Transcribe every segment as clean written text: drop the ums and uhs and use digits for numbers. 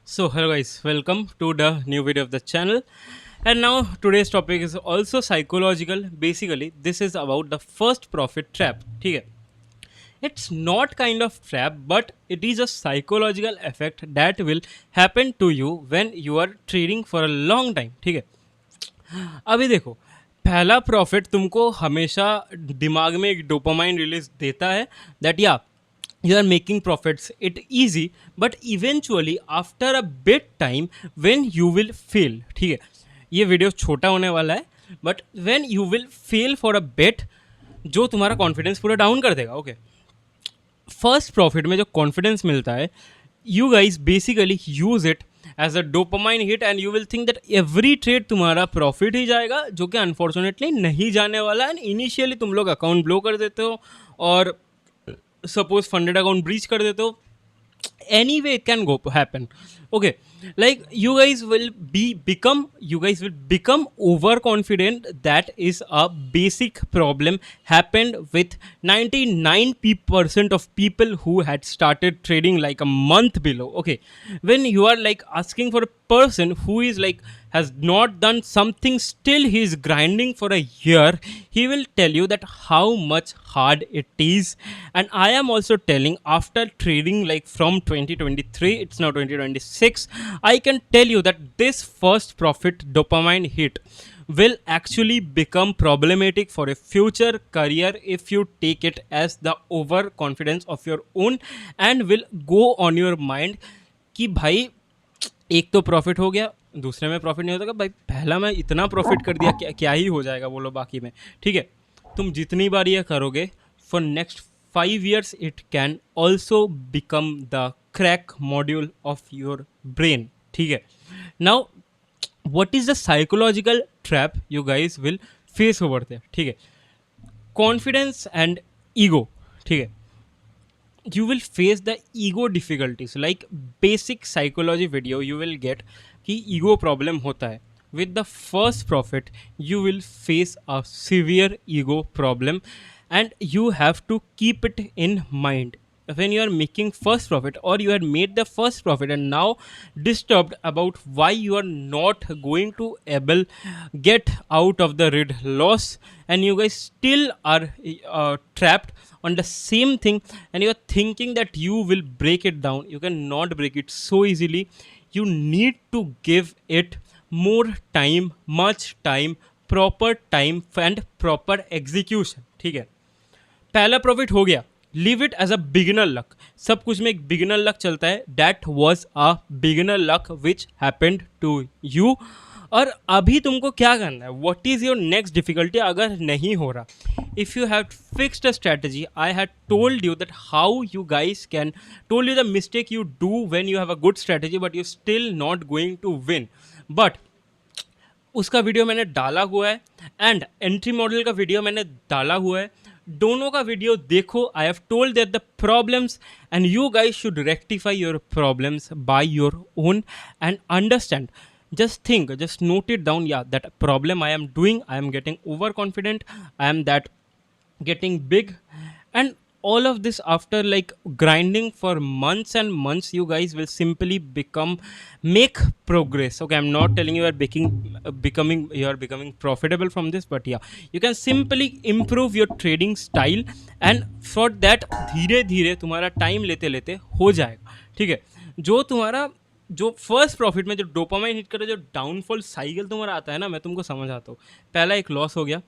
So hello guys, welcome to the new video of the channel. And now today's topic is also psychological. Basically, this is about the first profit trap. ठीक है? It's not kind of trap, but it is a psychological effect that will happen to you when you are trading for a long time. ठीक है? अभी देखो, पहला profit तुमको हमेशा दिमाग में एक डोपामाइन रिलीज देता है दैट या you are making profits it easy, but eventually after a bit time when you will fail. ठीक है, ये वीडियो छोटा होने वाला है, but when you will fail for a bit जो तुम्हारा कॉन्फिडेंस पूरा डाउन कर देगा. ओके, फर्स्ट प्रॉफिट में जो कॉन्फिडेंस मिलता है, you guys basically use it as a dopamine hit and you will think that every trade तुम्हारा प्रॉफिट ही जाएगा, जो कि अनफॉर्चुनेटली नहीं जाने वाला. एंड इनिशियली तुम लोग अकाउंट ब्लो कर देते हो और सपोज फंडेड अकाउंट ब्रीच कर देते हो. Anyway it can go happen. Okay, like you guys will become overconfident. That is a basic problem happened with 99% of people who had started trading like a month below. Okay, when you are like asking for a person who is like has not done something, still he is grinding for a year, he will tell you that how much hard it is. And I am also telling, after trading like from 2023, it's now 2026, I can tell you that this first profit dopamine hit will actually become problematic for a future career if you take it as the overconfidence of your own, and will go on your mind कि भाई एक तो profit हो गया, दूसरे में profit नहीं होता. भाई पहला मैं इतना प्रॉफिट कर दिया, क्या ही हो जाएगा बोलो बाकी में. ठीक है, तुम जितनी बार ये करोगे for next 5 years it can also become the crack module of your brain. ठीक है, now what is the psychological trap you guys will face over there. ठीक है, confidence and ego. ठीक है, you will face the ego difficulties. Like basic psychology video you will get कि ego problem होता है. With the first profit you will face a severe ego problem, and you have to keep it in mind when you are making first profit, or you had made the first profit and now disturbed about why you are not going to able get out of the red loss, and you guys still are trapped on the same thing, and you are thinking that you will break it down. You cannot break it so easily. You need to give it more time, much time, proper time and proper execution. ठीक है, पहला profit हो गया, leave it as a beginner luck. सब कुछ में एक beginner luck चलता है. That was a beginner luck which happened to you. और अभी तुमको क्या करना है, what is your next difficulty अगर नहीं हो रहा. If you have fixed a strategy, I had told you that how you guys can, told you the mistake you do when you have a good strategy but you still not going to win. But उसका video मैंने डाला हुआ है, and entry model का video मैंने डाला हुआ है. दोनों का वीडियो देखो. I have told that the problems and you guys should rectify your problems by your own and understand. Just think, just note it down. Yeah, that problem I am doing, I am getting overconfident, I am that getting big, and all of this after like grinding for months and months, you guys will simply make progress. Okay, I'm not telling you are you are becoming profitable from this, but yeah, you can simply improve your trading style, and for that धीरे धीरे तुम्हारा time लेते लेते हो जाएगा. ठीक है, जो तुम्हारा जो फर्स्ट प्रॉफिट में जो डोपामाइन हिट करे, जो डाउनफॉल साइकिल तुम्हारा आता है ना, मैं तुमको समझाता हूँ. पहला एक लॉस हो गया,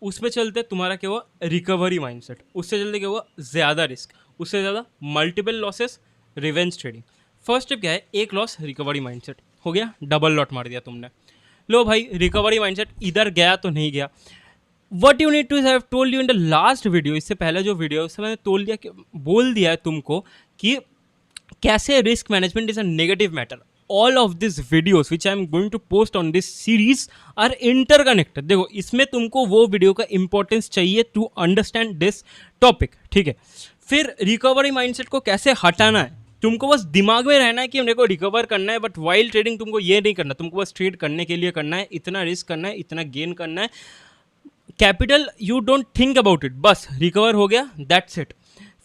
उस पर चलते तुम्हारा क्या हुआ, रिकवरी माइंडसेट. उससे चलते क्या हुआ, ज़्यादा रिस्क. उससे ज़्यादा multiple losses, revenge trading. First step क्या है, एक लॉस, रिकवरी माइंडसेट हो गया, डबल लॉट मार दिया तुमने. लो भाई, रिकवरी माइंडसेट इधर गया तो नहीं गया. What you need to have told you in the last video, इससे पहले जो वीडियो है उससे मैंने बोल दिया है तुमको कि कैसे risk management is a negative matter. All of this videos which I am going to post on this series are interconnected. देखो, इसमें तुमको वो वीडियो का इंपॉर्टेंस चाहिए टू अंडरस्टैंड दिस टॉपिक. ठीक है, फिर रिकवरी माइंडसेट को कैसे हटाना है, तुमको बस दिमाग में रहना है कि मेरे को रिकवर करना है, बट वाइल्ड ट्रेडिंग तुमको ये नहीं करना. तुमको बस ट्रेड करने के लिए करना है, इतना रिस्क करना है, इतना गेन करना है. Capital you don't think about it, बस रिकवर हो गया, दैट्स इट.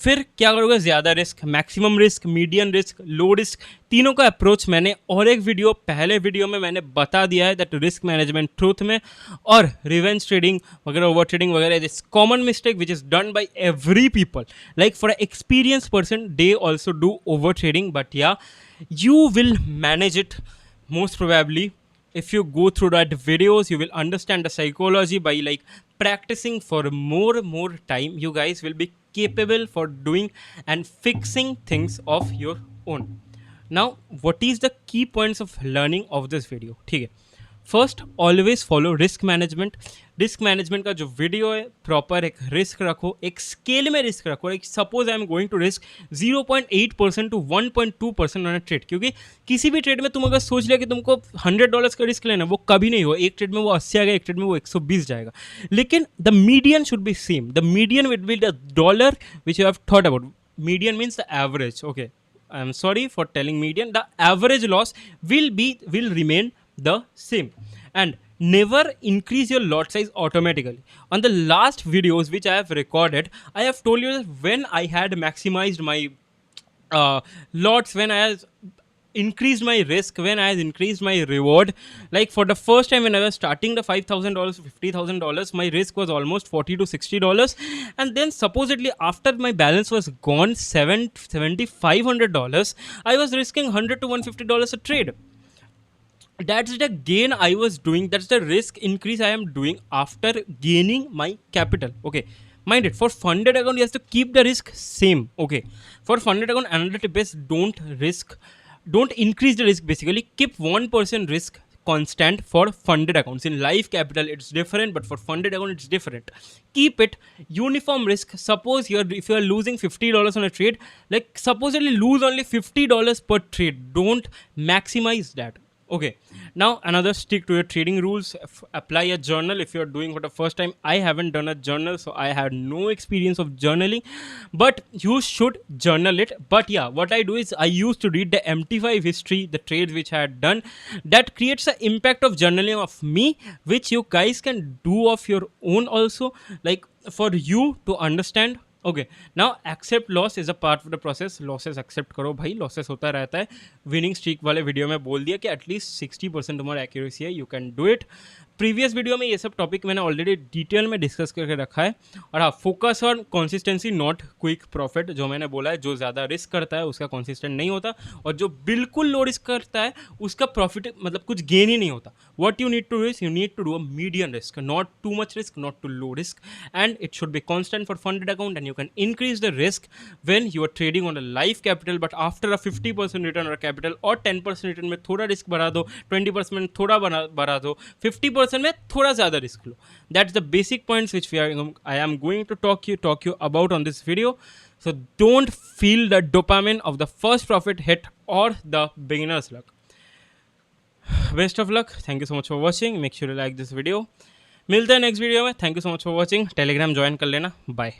फिर क्या करोगे, ज़्यादा risk, maximum risk, medium risk, low risk, तीनों का अप्रोच मैंने और एक वीडियो, पहले वीडियो में मैंने बता दिया है दैट रिस्क मैनेजमेंट ट्रूथ में। और रिवेंज ट्रेडिंग वगैरह, ओवर ट्रेडिंग वगैरह, this common mistake which is done by every people, like for experience person they also do over trading, but या you will manage it most probably. If you go through that videos, you will understand the psychology by like practicing for more time. You guys will be capable for doing and fixing things of your own. Now what is the key points of learning of this video? ठीक है, first always follow risk management. Risk management का जो video है, proper एक risk रखो, एक scale में risk रखो। एक suppose I am going to risk 0.8% to 1.2% on a trade, क्योंकि किसी भी ट्रेड में तुम अगर सोच लिया कि तुमको $100 का रिस्क लेना, वो कभी नहीं हो। एक ट्रेड में वो 80 आएगा, एक ट्रेड में वो 120 जाएगा। लेकिन the median should be same, the median will be the dollar which you have thought about. Median means the average, okay, I am sorry for telling median. The average loss will remain the same, and never increase your lot size automatically. On the last videos which I have recorded, I have told you that when I had maximized my lots, when I have increased my risk, when I have increased my reward, like for the first time when I was starting the $5,000 to $50,000, my risk was almost $40 to $60, and then supposedly after my balance was gone $7,500, I was risking $100 to $150 a trade. That's the gain I was doing, that's the risk increase I am doing after gaining my capital. Okay, mind it, for funded account you have to keep the risk same. Okay, for funded account another tip is don't increase the risk. Basically keep 1% risk constant for funded accounts. In live capital it's different, but for funded account it's different. Keep it uniform risk. Suppose if you're losing $50 on a trade, like supposedly lose only $50 per trade, don't maximize that. Okay, now another, stick to your trading rules. Apply a journal if you're doing for the first time. I haven't done a journal, so I have no experience of journaling, but you should journal it. But yeah, what I do is I used to read the MT5 history, the trades which I had done. That creates an impact of journaling of me, which you guys can do of your own also, like for you to understand. Okay, now accept loss is a part of the process. Losses accept करो भाई, losses होता रहता है. Winning streak वाले video में बोल दिया कि एटलीस्ट 60% तुम्हारा एक्यूरेसी है, you can do it. Previous video में ये सब टॉपिक मैंने ऑलरेडी डिटेल में डिस्कस करके रखा है. और हाँ, focus on consistency not quick profit. जो मैंने बोला है, जो ज़्यादा रिस्क करता है उसका कंसिस्टेंट नहीं होता, और जो बिल्कुल लो रिस्क करता है उसका प्रॉफिट मतलब कुछ गेन ही नहीं होता. What you need to risk, you need to do a medium risk, not too much risk, not too low risk, and it should be constant for funded account. And you can increase the risk when you are trading on a live capital, but after a 50% return on capital or 10% return में थोड़ा risk बढ़ा दो, 20% थोड़ा बढ़ा दो, 50% में थोड़ा ज़्यादा risk low. That's the basic points which I am going to talk you about on this video. So don't feel the dopamine of the first profit hit or the beginner's luck. Best of luck. Thank you so much for watching. Make sure you like this video. मिलते हैं next video में. Thank you so much for watching. Telegram join कर लेना. Bye.